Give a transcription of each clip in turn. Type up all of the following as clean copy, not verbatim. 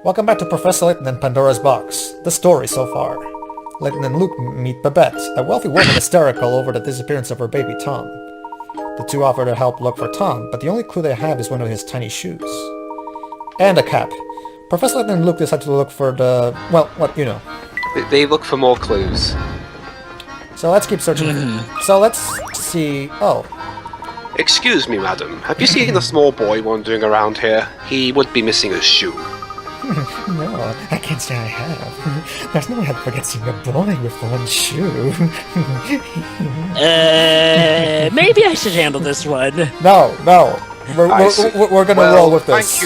Welcome back to Professor Layton and Pandora's Box. The story so far. Layton and Luke meet Babette, a wealthy woman hysterical over the disappearance of her baby Tom. The two offer to help look for Tom, but the only clue they have is one of his tiny shoes. And a cap. Professor Layton and Luke decide to look for the... well, what, you know. They look for more clues. So let's keep searching. So let's see... oh. Excuse me, madam. Have you seen a small boy wandering around here? He would be missing a shoe. No, I can't say I have. There's no way I'd forget seeing a boy with one shoe. Maybe I should handle this one. No. We're gonna roll with this.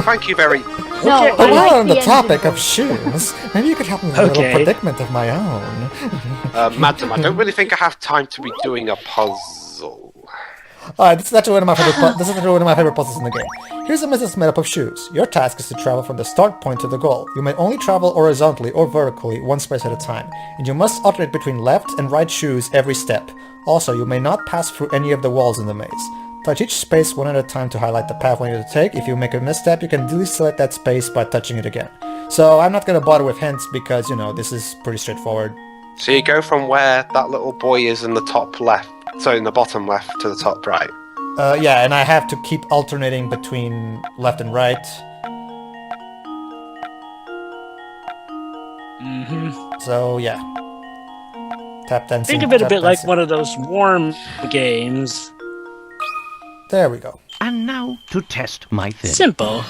Thank you very... No, But while on the end topic of shoes, maybe you could help me with a little predicament of my own. Madam, I don't really think I have time to be doing a puzzle. Alright, this is actually one of my favorite puzzles in the game. Here's a message made up of shoes. Your task is to travel from the start point to the goal. You may only travel horizontally or vertically, one space at a time, and you must alternate between left and right shoes every step. Also, you may not pass through any of the walls in the maze. Touch each space one at a time to highlight the path you need to take. If you make a misstep, you can deselect that space by touching it again. So I'm not going to bother with hints because, you know, this is pretty straightforward. So you go from where that little boy is in the top left, so in the bottom left to the top right. Yeah, and I have to keep alternating between left and right. So, yeah. Tap dancing. Think of it a bit like one of those warm games. There we go. And now to test my theory. Simple.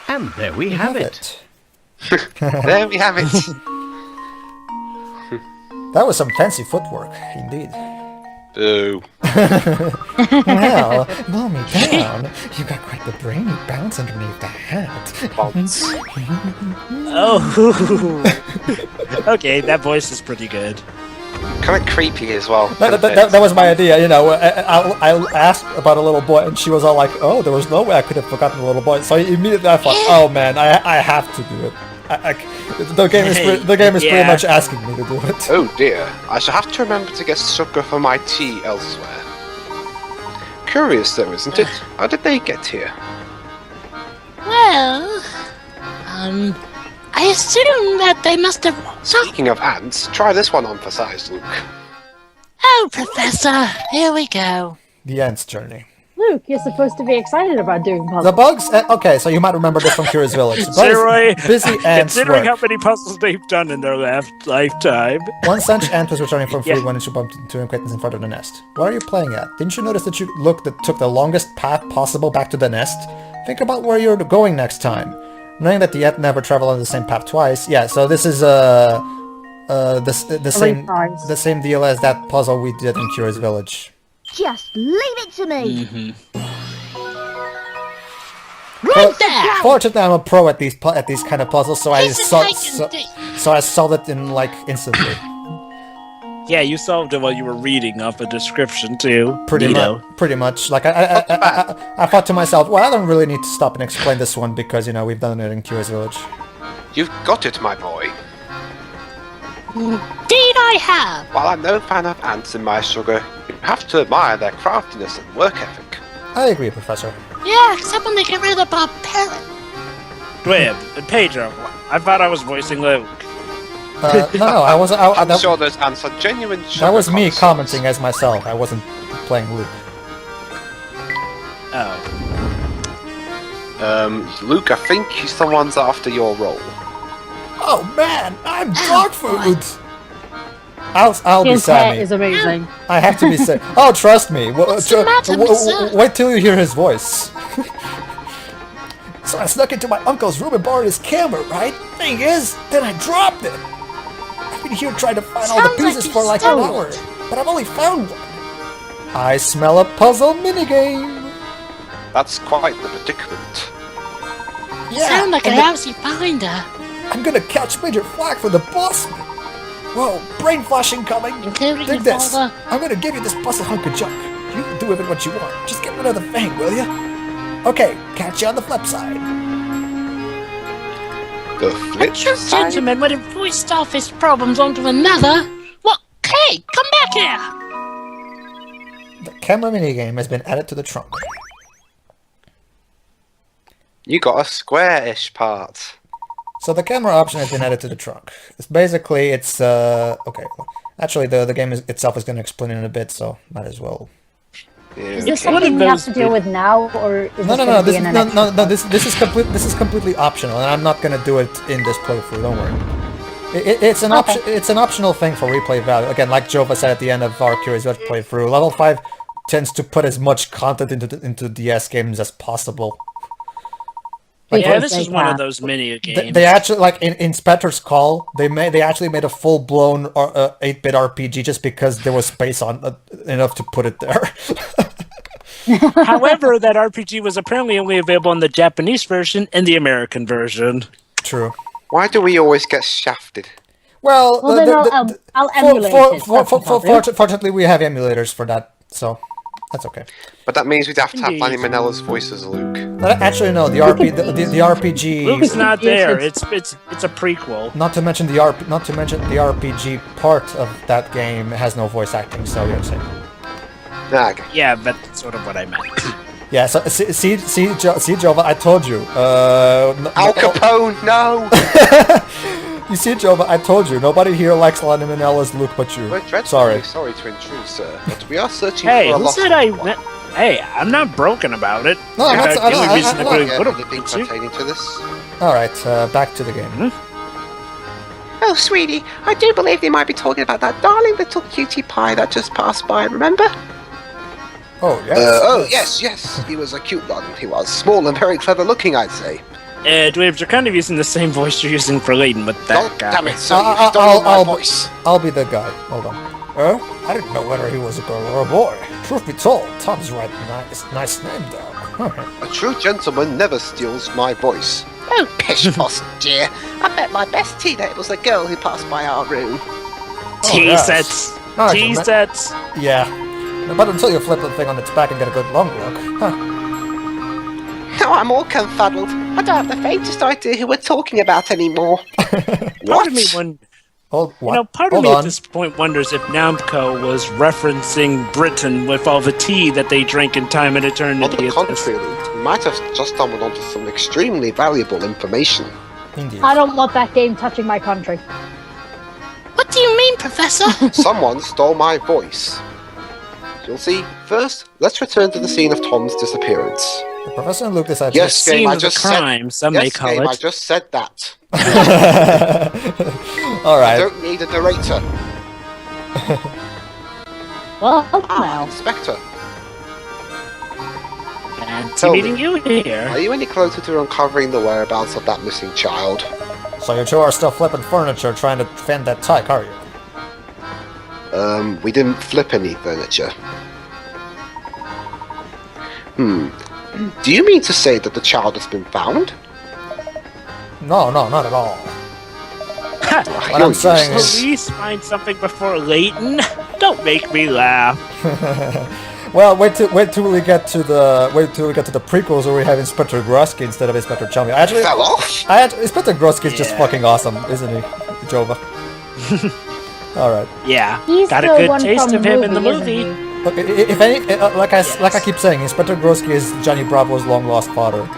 And there we have it. There we have it. That was some fancy footwork, indeed. Boo. Well, blow me down. You got quite the brainy bounce underneath the hat. Bounce. Oh. Okay, that voice is pretty good. Kind of creepy as well. That was my idea, you know. I asked about a little boy, and she was all like, "Oh, there was no way I could have forgotten the little boy." So immediately I thought, "Oh man, I have to do it." The game is pretty much asking me to do it. Oh dear, I shall have to remember to get sugar for my tea elsewhere. Curious though, isn't it? How did they get here? Well, I assume that they must have... Speaking of ants, try this one on for size, Luke. Oh, Professor, here we go. The Ants Journey. Luke, you're supposed to be excited about doing puzzles. The bugs. Okay, so you might remember this from Curious Village. Bugs, busy ants. Considering how many puzzles they've done in their lifetime. One such ant was returning from food when she bumped into an acquaintance in front of the nest. What are you playing at? Didn't you notice that you took the longest path possible back to the nest? Think about where you're going next time. Knowing that the ant never traveled on the same path twice. Yeah, so this is the same deal as that puzzle we did in Curious Village. Just leave it to me. Right there. Fortunately, I'm a pro at these kind of puzzles, so I solved it in like instantly. Yeah, you solved it while you were reading off a description too. Pretty much. Like I thought to myself, well, I don't really need to stop and explain this one because, you know, we've done it in Curious Village. You've got it, my boy. Indeed I have. While I'm no fan of ants in my sugar, you have to admire their craftiness and work ethic. I agree, Professor. Yeah, except when they get rid of Bob Parrot. Wait, Pedro, I thought I was voicing Luke. No, I wasn't. I'm sure those ants are genuine sugar That was me connoisseurs. commenting as myself. I wasn't playing Luke. Oh. Luke, I think he's the one's after your role. Oh man, I'm dog food. I'll be His hair Sammy. is amazing. I have to be Sammy. Oh, trust me. Wait till you hear his voice. So I snuck into my uncle's room and borrowed his camera, right? Thing is, then I dropped it. I've been here trying to find all the pieces for like an hour, but I've only found one. I smell a puzzle minigame. That's quite the predicament. You sound like a lousy finder. I'm gonna catch major flack for the boss. Whoa, brain flashing coming. Including Dig your this. father. I'm gonna give you this busted hunk of junk. You can do with it what you want. Just get rid of the fang, will ya? Okay, catch you on the flip side. The flip True side? gentleman would have voiced off his problems onto another. What? Hey, come back here. The camera minigame has been added to the trunk. You got a square-ish part. So the camera option has been added to the trunk. It's basically, okay. Actually, the game itself is going to explain it in a bit, so might as well. Yeah. Is this something we have to deal with now, or is No. this going to be in an extra? This is completely optional, and I'm not going to do it in this playthrough. Don't worry. It's an option. It's an optional thing for replay value. Again, like Jova said at the end of our Curious Web playthrough, level 5 tends to put as much content into DS games as possible. Yeah, this is one of those mini games. They actually, like in Spectre's Call, they actually made a full-blown 8-bit RPG just because there was space on enough to put it there. However, that RPG was apparently only available in the Japanese version and the American version. True. Why do we always get shafted? Well, Then I'll emulate it. Fortunately, we have emulators for that, so that's okay. But that means we'd have to have Indeed. Lanny Manella's voice as Luke. Actually, no. The RPG. Luke's not there. It's a prequel. Not to mention the RPG part of that game has no voice acting, so you're saying. Nag. Yeah, that's sort of what I meant. Yeah. So see, Jova, I told you. Al Capone, no! You see, Jova, I told you. Nobody here likes Lanny Manella's Luke but you. We're dreadfully Sorry. sorry to intrude, sir, but we are searching Hey, for a who lost said I one. meant? Hey, I'm not broken about it. No, I'm not- The I don't- only I- reason I- I I- really Yeah, would have anything picked you. pertaining to this? All right. Back to the game. Oh, sweetie, I do believe they might be talking about that darling little cutie pie that just passed by, remember? Oh yes. Yes, he was a cute one, he was. Small and very clever looking, I'd say. Dweebs, you're kind of using the same voice you're using for Layton with that Oh, guy. damn it, so you stole my voice. I'll be the guy. Hold on. I didn't know whether he was a girl or a boy. Truth be told, Tom's right. Nice name, though. A true gentleman never steals my voice. Oh, pish posh, dear. I bet my best tea that it was a girl who passed by our room. T-sets. No, I T-sets. Yeah. But until you flip the thing on its back and get a good long look. Huh. Now I'm all confuddled. I don't have the faintest idea who we're talking about anymore. Part of me part of me at this point wonders if Namco was referencing Britain with all the tea that they drink in time and On eternity. the contrary, we might have just stumbled onto some extremely valuable information. Indeed. I don't want that game touching my country. What do you mean, Professor? Someone stole my voice. You'll see. First, let's return to the scene of Tom's disappearance. The Professor and Luke decided Yes, Scene game, I of the just crime, some may yes, call game, it. I just said that. All I right. don't need a narrator. Well, Ah, now. Inspector, Fancy Tell me. meeting you here. are you any closer to uncovering the whereabouts of that missing child? So you two are still flipping furniture trying to fend that tyke, are you? We didn't flip any furniture. Do you mean to say that the child has been found? No, not at all. What You're I'm saying useless. is, Police find something before Layton? Don't make me laugh. well, wait till we get to the prequels where we have Inspector Grosky instead of Inspector Chumley. Actually, Fell off? Inspector Grosky is just Yeah. fucking awesome, isn't he, Jova? All right. Yeah, He's got a the good one taste from of him in the isn't movie. he? Look, if any, like I keep saying, Inspector Grosky is Johnny Bravo's long lost father.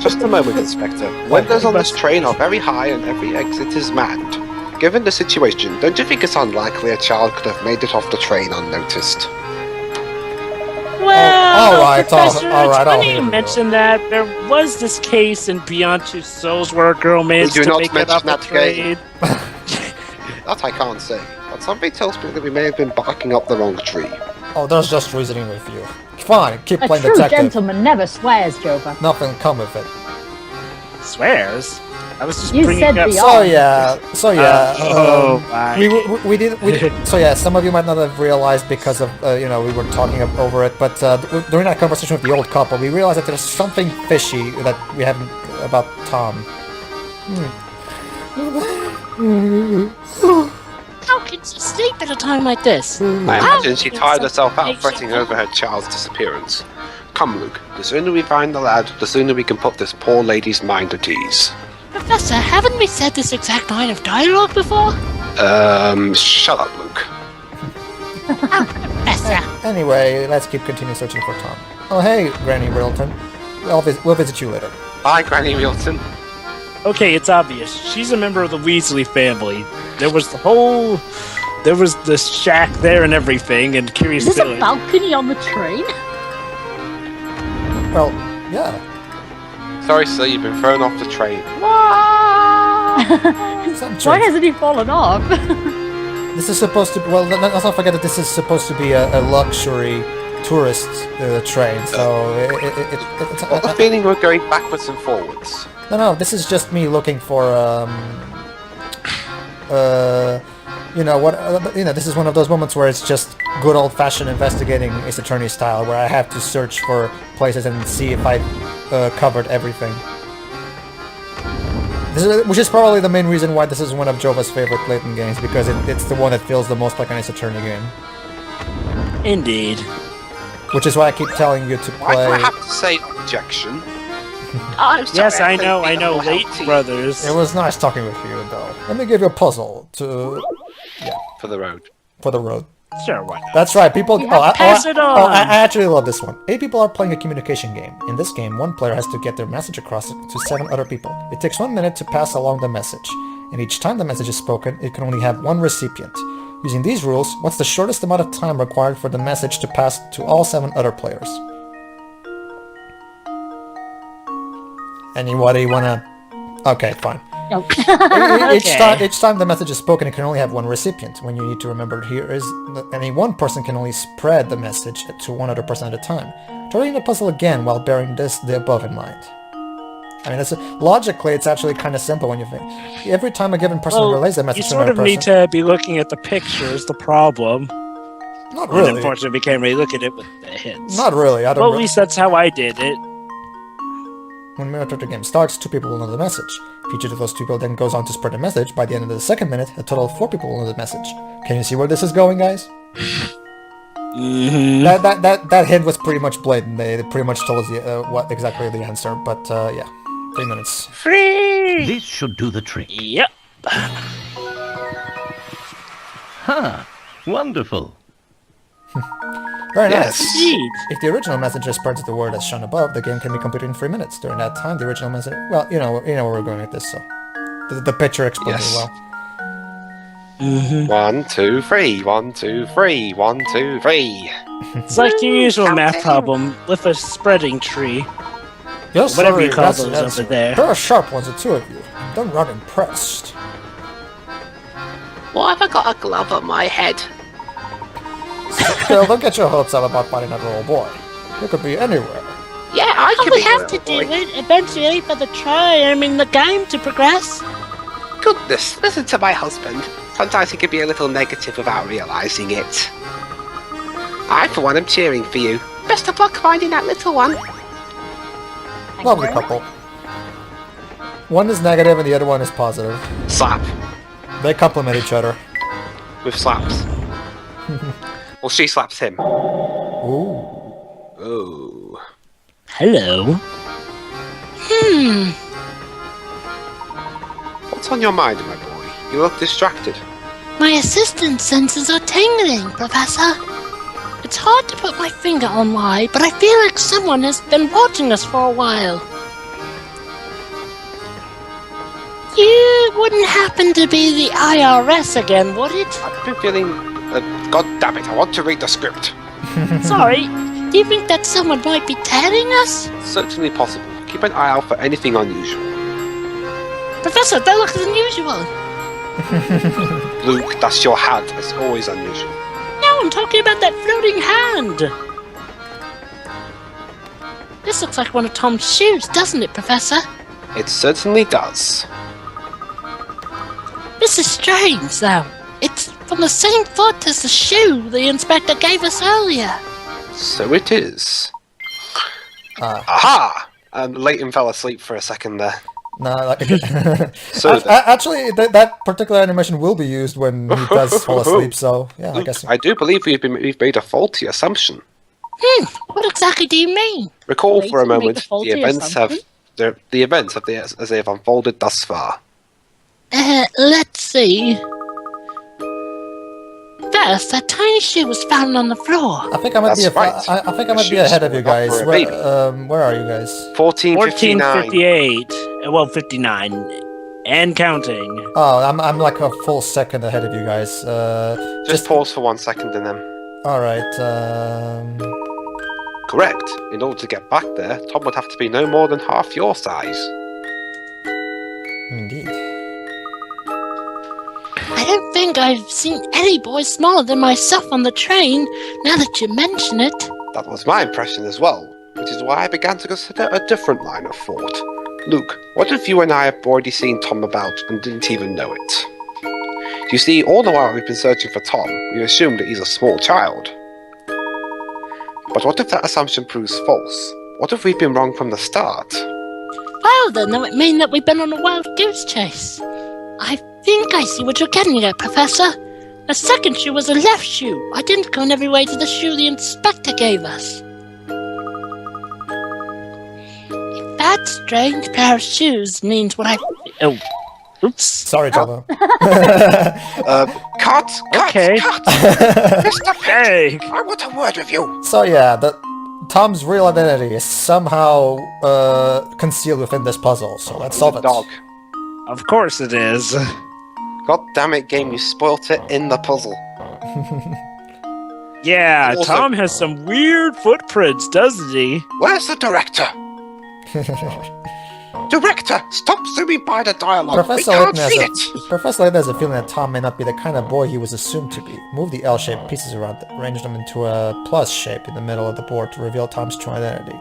Just a moment, Inspector. Windows on this train are very high and every exit is manned. Given the situation, don't you think it's unlikely a child could have made it off the train unnoticed? Well, all right, Professor, all right, it's I'll funny hear you you. mention that. There was this case in Beyond Two Souls where a girl managed do to not make it mention off the that train. That I can't say, but something tells me that we may have been barking up the wrong tree. Oh, there's just reasoning with you. Fine, keep A playing true detective. gentleman never swears, Jova. Nothing come with it. Swears. I was just You bringing said up. the So yeah. My. We did. So yeah, some of you might not have realized because of we were talking over it, but during that conversation with the old couple, we realized that there's something fishy that we haven't about Tom. How can she sleep at a time like this? I imagine she tired herself out fretting over her child's disappearance. Come, Luke, the sooner we find the lad, the sooner we can put this poor lady's mind at ease. Professor, haven't we said this exact line of dialogue before? Shut up, Luke. Professor. Anyway, let's keep continuing searching for Tom. Oh hey, Granny Riddleton. We'll visit you later. Hi, Granny Milton. Okay, it's obvious. She's a member of the Weasley family. There was the shack there and everything, and Curious Is this Village. a balcony on the train? Well, yeah. Sorry, sir, you've been thrown off the train. Why hasn't he fallen off? This is supposed to. Well, let's not forget that this is supposed to be a luxury tourist train. So it's. What the feeling we're going backwards and forwards? No. This is just me looking for this is one of those moments where it's just good old-fashioned investigating Ace Attorney style, where I have to search for places and see if I covered everything. Which is probably the main reason why this is one of Jova's favorite Layton games, because it's the one that feels the most like an Ace Attorney game. Indeed. Which is why I keep telling you to Why do I play... have to say objection? I'm sorry. Yes, I know, Layton Brothers. It was nice talking with you, though. Let me give you a puzzle to... For the road. For the road. Sure, why not? That's right, people... Pass it on! I actually love this one. 8 people are playing a communication game. In this game, one player has to get their message across to 7 other people. It takes 1 minute to pass along the message. And each time the message is spoken, it can only have one recipient. Using these rules, what's the shortest amount of time required for the message to pass to all 7 other players? Anybody wanna... Okay, fine. Each time the message is spoken, it can only have one recipient. When you need to remember here is any one person can only spread the message to one other person at a time. Try reading the puzzle again while bearing the above in mind. I mean, logically, it's actually kind of simple when you think. Every time a given person relays a message to another person... You sort of need to be looking at the pictures, the problem. Not really. And unfortunately, we can't really look at it with the hints. Not really. Well, at least that's how I did it. When the game starts, 2 people will know the message. If each of those 2 people then goes on to spread the message, by the end of the second minute, a total of 4 people will know the message. Can you see where this is going, guys? Mm-hmm. That hint was pretty much blatant. They pretty much told us what exactly the answer, but yeah. 3 minutes. Free! This should do the trick. Yep. Ha! Wonderful. Very nice. Indeed. If the original messenger spreads the word as shown above, the game can be completed in 3 minutes. During that time, the original messenger... Well, you know where we're going with this, so... The picture explains it well. Mm-hmm. 1, 2, 3. 1, 2, 3. 1, 2, 3. It's like your usual math problem with a spreading tree. Yes, Whatever sorry, you call that's those the answer. over there. There are sharp ones, the 2 of you. I'm not impressed. Why have I got a glove on my head? Still, don't get your hopes up about finding that little boy. He could be anywhere. Yeah, I could we be have a to little do boy. it eventually for the game to progress. Goodness, listen to my husband. Sometimes he can be a little negative without realising it. I, for one, am cheering for you. Best of luck finding that little one. Lovely couple. One is negative and the other one is positive. Slap. They complement each other. With slaps. Well, she slaps him. Ooh. Ooh. Hello. What's on your mind, my boy? You look distracted. My assistant senses are tingling, Professor. It's hard to put my finger on why, but I feel like someone has been watching us for a while. You wouldn't happen to be the IRS again, would it? I've been feeling... God damn it, I want to read the script. Sorry, do you think that someone might be tailing us? Certainly possible. Keep an eye out for anything unusual. Professor, that looks unusual. Luke, that's your hand. It's always unusual. No, I'm talking about that floating hand. This looks like one of Tom's shoes, doesn't it, Professor? It certainly does. This is strange, though. It's from the same foot as the shoe the inspector gave us earlier. So it is. Aha! Layton fell asleep for a second there. No, like, So actually, that particular animation will be used when he does fall asleep. So yeah, Luke, I guess. I do believe we've made a faulty assumption. What exactly do you mean? Recall for a Layton made moment a faulty the events as they have unfolded thus far. Let's see. Yes, that tiny shoe was found on the floor. I think I might That's right. I think I might be Shoes ahead of you were not guys. for a baby. Where are you guys? 1459. 1458. Well, 59. And counting. Oh, I'm like a full second ahead of you guys. Just pause for 1 second and then. Alright, Correct. In order to get back there, Tom would have to be no more than half your size. indeed. I don't think I've seen any boys smaller than myself on the train, now that you mention it. That was my impression as well, which is why I began to consider a different line of thought. Luke, what if you and I have already seen Tom about and didn't even know it? You see, all the while we've been searching for Tom, we assume that he's a small child. But what if that assumption proves false? What if we've been wrong from the start? Well, then that would mean that we've been on a wild goose chase. I think I see what you're getting at, Professor. The second shoe was a left shoe, identical in every way to the shoe the inspector gave us. If that strange pair of shoes means what I... Oh, oops. Sorry, Java. Cut! Okay. Cut! Mr. Hey! I want a word with you! So yeah, Tom's real identity is somehow concealed within this puzzle, so let's solve it. Dog. Of course it is. God damn it, game, you spoilt it in the puzzle. Yeah, Also- Tom has some weird footprints, doesn't he? Where's the director? Director, stop zooming by the dialogue. Professor we can't Layton see has it. Professor Layton has a feeling that Tom may not be the kind of boy he was assumed to be. Move the L-shaped pieces around, arrange them into a plus shape in the middle of the board to reveal Tom's true identity.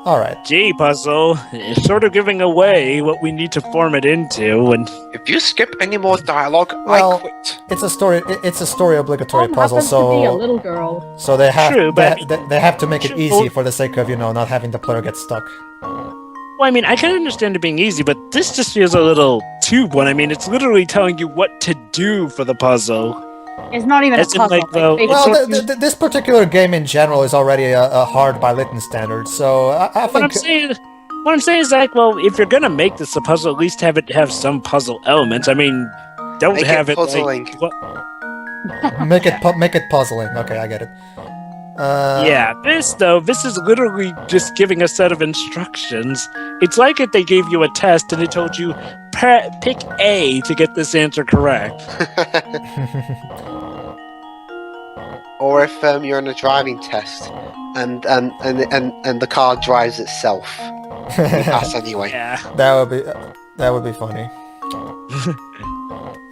Alright. Gee, puzzle. It's sort of giving away what we need to form it into, and If you skip any more dialogue, Well, I quit. It's a story. It's a story obligatory Tom puzzle, happens to be a so little girl. they have True, but- they have to make it True. easy for the sake of not having the player get stuck. well, I mean, I can understand it being easy, but this just feels a little too one. I mean, it's literally telling you what to do for the puzzle. It's not even a As in, puzzle. like, well- They Well, just- this particular game in general is already a hard by Layton standards, so I What I'm think. saying is like, well, if you're gonna make this a puzzle, at least have it have some puzzle elements. I mean, don't Make have it it puzzling. like. What, Make it puzzling. Okay, I get it. yeah, this is literally just giving a set of instructions. It's like if they gave you a test and they told you pick A to get this answer correct. Or if you're in a driving test and the car drives itself. You pass anyway. Yeah. That would be funny.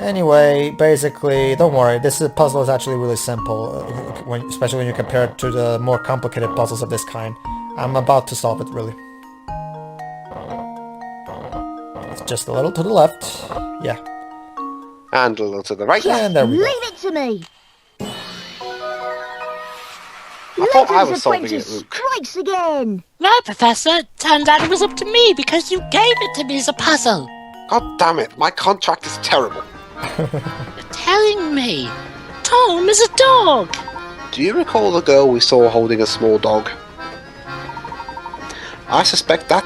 Anyway, basically, don't worry. This puzzle is actually really simple, especially when you compare it to the more complicated puzzles of this kind. I'm about to solve it, really. It's just a little to the left. Yeah. And a little to the right. And there we go. Leave it to me. I thought I was Layton's solving it, apprentice Luke. strikes again. No, Professor, turns out it was up to me because you gave it to me as a puzzle. God damn it, my contract is terrible. You're telling me Tom is a dog. Do you recall the girl we saw holding a small dog? I suspect that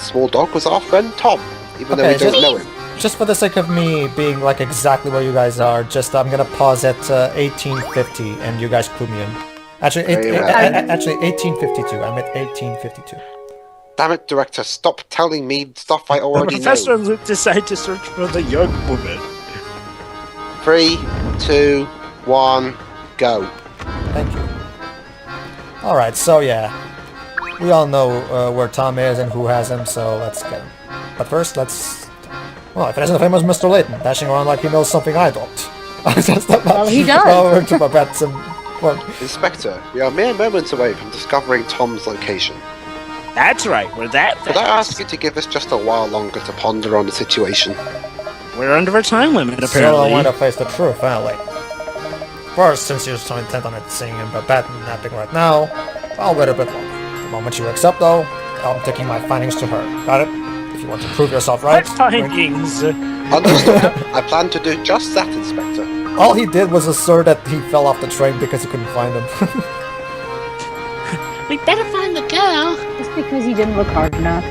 small dog was our friend Tom, even though we Okay, don't know him. Just for the sake of me being like exactly where you guys are, I'm gonna pause at 1850 and you guys clue me in. Actually, actually 1852. I'm at 1852. Damn it, director, stop telling me stuff I The already professor know. and Luke decide to search for the young woman. 3, 2, 1, go. Thank you. Alright, so yeah. We all know where Tom is and who has him, so let's get him. But first, well, if it isn't the famous Mr. Layton, dashing around like he knows something I don't. I was just about Well, he does. over to my bets and... Well, Inspector, we are mere moments away from discovering Tom's location. That's right, we're that Could I fast. ask you to give us just a while longer to ponder on the situation? We're under a time limit, so I apparently. want to face the truth, finally. First, since you're so intent on it seeing him napping right now, I'll wait a bit longer. The moment you accept, though, I'm taking my findings to her. Got it? If you want to prove yourself right... What findings? Understood. I plan to do just that, Inspector. All he did was assert that he fell off the train because he couldn't find him. We better find the girl. Just because he didn't look hard enough.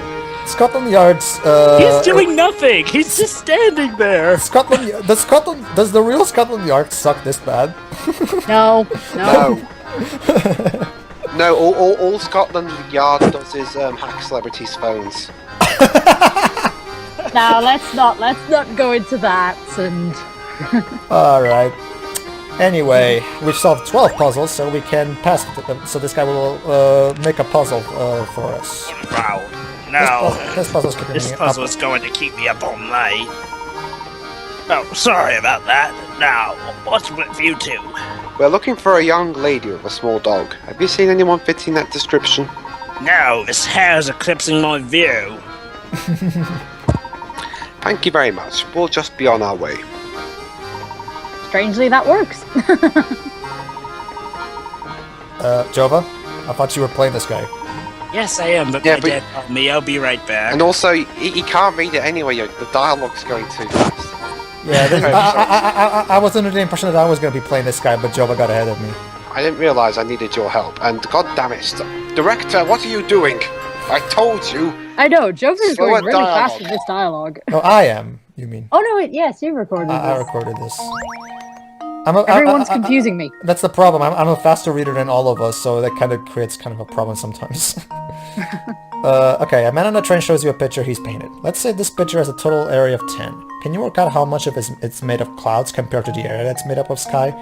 Scotland Yard's. He's doing nothing. He's just standing there. Does the real Scotland Yard suck this bad? No. No, all Scotland Yard does is hack celebrities' phones. Now let's not go into that. And All right. Anyway, we've solved 12 puzzles, so we can pass it. So this guy will make a puzzle for us. Wow. No. This puzzle's keeping This me puzzle up. is going to keep me up all night. Oh, sorry about that. Now, what's with you two? We're looking for a young lady with a small dog. Have you seen anyone fitting that description? No, this hair's eclipsing my view. Thank you very much. We'll just be on our way. strangely, that works. Jova, I thought you were playing this guy. Yes, I am, but Yeah, my but- dad told me I'll be right back. And also, he can't read it anyway. The dialogue's going too fast. Yeah, I was under the impression that I was going to be playing this guy, but Jova got ahead of me. I didn't realise I needed your help. And god damn it, Director, what are you doing? I told you. I know, Joker's Slower going really dialogue. fast with this dialogue. No, I am, you mean. Oh no, yes, you recorded I this. recorded this. Everyone's confusing me. That's the problem. I'm a faster reader than all of us, so that kind of creates kind of a problem sometimes. Okay, a man on a train shows you a picture he's painted. Let's say this picture has a total area of 10. Can you work out how much of it's made of clouds compared to the area that's made up of sky?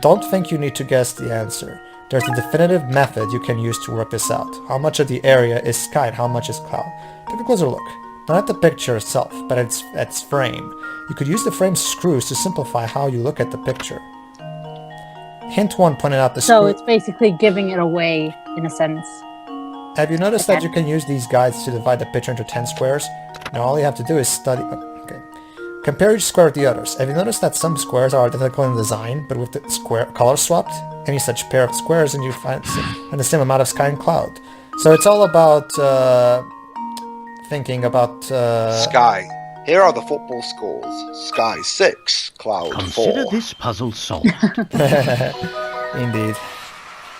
Don't think you need to guess the answer. There's a definitive method you can use to work this out. How much of the area is sky and how much is cloud? Take a closer look. Not at the picture itself, but at its frame. You could use the frame's screws to simplify how you look at the picture. Hint 1 pointed out the So screw. it's basically giving it away, in a sense. Have you noticed that you can use these guides to divide the picture into 10 squares? Now all you have to do is study... Okay. Compare each square with the others. Have you noticed that some squares are identical in design, but with the square color swapped? Any such pair of squares and you find the same amount of sky and cloud. So it's all about thinking about... Sky. Here are the football scores. Sky 6, Cloud 4. Consider this puzzle solved. Indeed.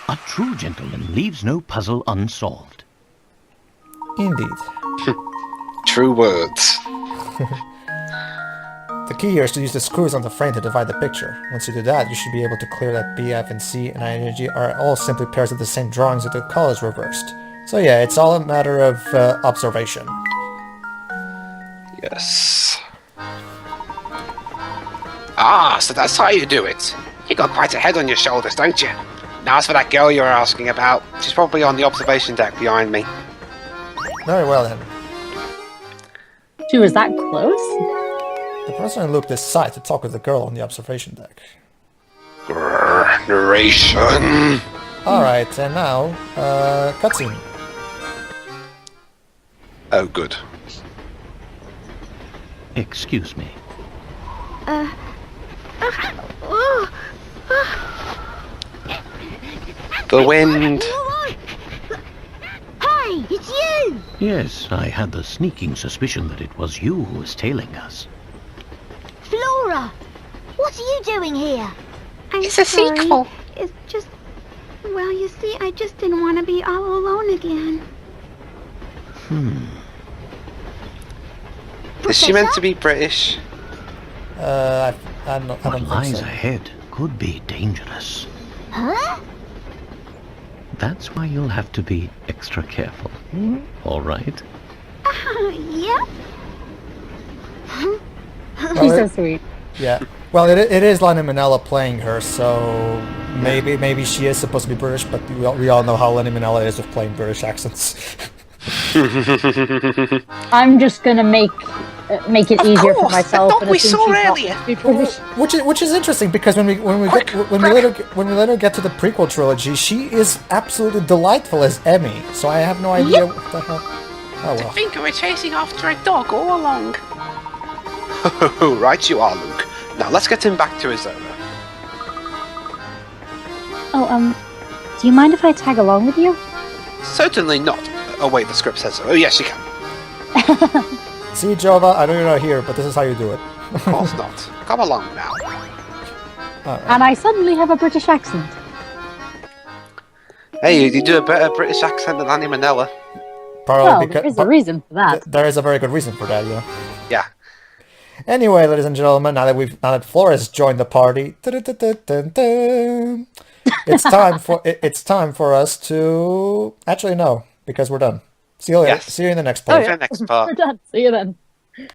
A true gentleman leaves no puzzle unsolved. Indeed. True words. The key here is to use the screws on the frame to divide the picture. Once you do that, you should be able to clear that B, F, and C and I and G are all simply pairs of the same drawings with the colors reversed. So yeah, it's all a matter of observation. Yes. Ah, so that's how you do it. You got quite a head on your shoulders, don't you? Now as for that girl you were asking about, she's probably on the observation deck behind me. Very well then. She was that close? The professor and Luke decide to talk with the girl on the observation deck. Grrr, narration. Alright, and now, cutscene. Oh, good. Excuse me. The wind. Hey, it's you! Yes, I had the sneaking suspicion that it was you who was tailing us. Flora! What are you doing here? It's a sequel. It's just... Well, you see, I just didn't want to be all alone again. Is she meant to be British? I don't What think lies so. ahead could be dangerous. Huh? That's why you'll have to be extra careful. All right? Yep. She's so sweet. Yeah. Well, it is Lenny Manella playing her, so maybe she is supposed to be British, but we all know how Lenny Manella is with playing British accents. I'm just gonna make it easier for myself. thought and we assume saw she's not earlier. British. Which is interesting because when we later get to the prequel trilogy, she is absolutely delightful as Emmy. So I have no idea what the hell. Oh I well. think we were chasing after a dog all along. Right you are, Luke. Now let's get him back to his owner. Oh, do you mind if I tag along with you? Certainly not. Oh wait, the script says so. Oh yes, you can. See, Jova, I know you're not here, but this is how you do it. Of course not. Come along now. And I suddenly have a British accent. Hey, you do a better British accent than Annie Manella. Probably Well, because there is a reason for that. there is a very good reason for that, yeah. Yeah. Anyway, ladies and gentlemen, now that Flores joined the party, it's time for us to actually no, because we're done. See you later. Yes. See you in the next Oh, part. yeah. The next part. We're done. See you then.